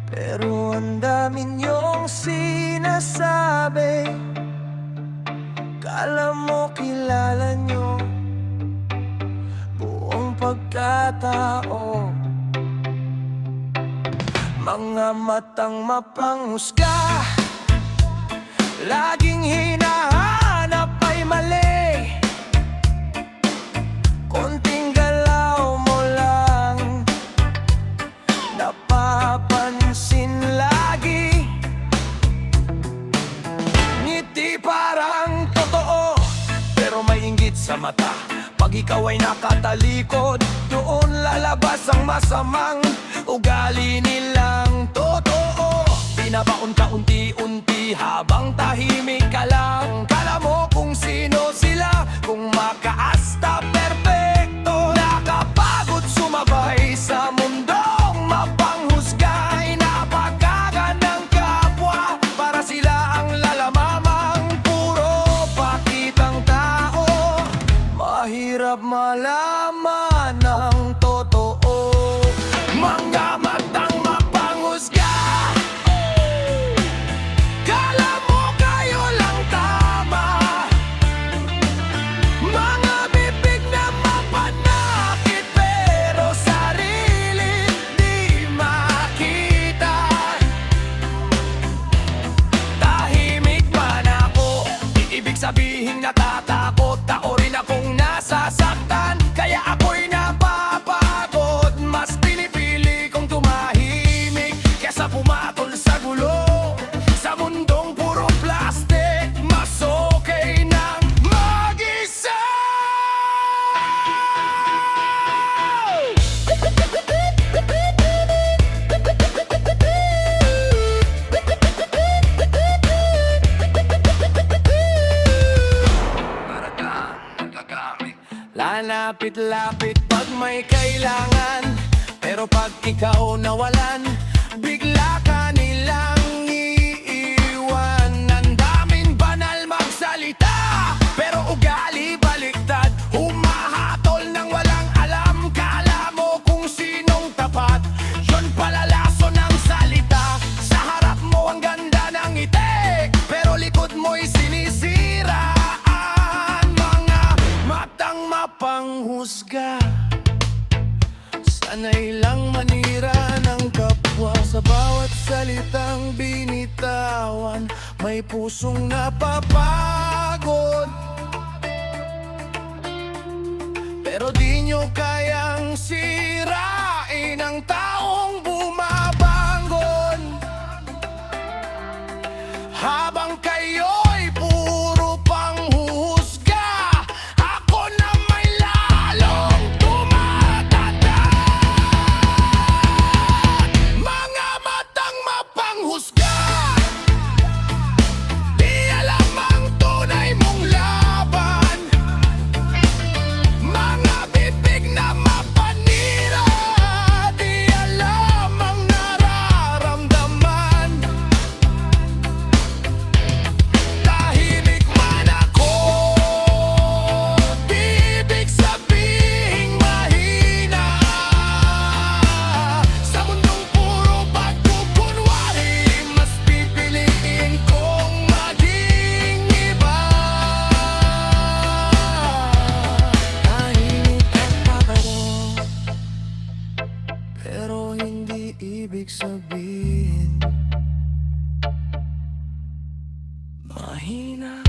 Pero ang dami niyong sinasabi, kala mo kilala niyo buong pagkatao. Mga matang mapanghusga, laging hinahanap ay mali. Konting galaw mo lang napapansin lagi. Ngiti parang totoo, pero may inggit sa mata. Pag ikaw ay nakatalikod, doon lalabas ang masamang ugali nilang totoo. Binabaon ka unti-unti habang tahimik ka lang. Kala mo kung sino sila, kung makaasta perpekto. Nakapagod sumabay sa mundong mapanghusga, napagkaganang kapwa para sila ang lalamamang puro pakitang tao. Mahirap malaman ang totoo. Mga matang mapanghusga, kala mo kayo lang tama. Mga bibig na mapanakit, pero sarili di makita. Tahimik man ako, di ibig sabihin natatakot. Tao rin akong nasasaktan, kaya ako'y napapagod. Mas pinipili kong tumahimik kesa pumatol sa gulo. Sa mundong puro plastic, mas okay nang mag-isa. Lalapit-lapit pag may kailangan, pero pag ikaw nawalan, bigla ka nilang iiwan. Ang daming banal magsalita, pero ugali baliktad. Humahatol nang walang alam, kala mo kung sinong tapat. Yun pala lason ng salita. Sa harap mo ang ganda ng ngiti, pero likod mo'y sinisiraan. Mga matang mapanghusga, sanay lang manira ng kapwa. Sa bawat salitang binitawan, may pusong napapagod. Pero di nyo kayang sirain ang taong bumabangon. Habang kayo'y puro panghuhusga, ako na may lalong tumatatag. Mga matang mapanghusga, di alam ang tunay mong laban. Mga bibig na mapanira, di alam ang nararamdaman. Tahimik man ako, di ibig sabihing mahina. Sa mundong puro pagkukunwari, mas pipiliin kong maging iba. Tahimik ang paparo, pero hindi ibig sabihin mahina.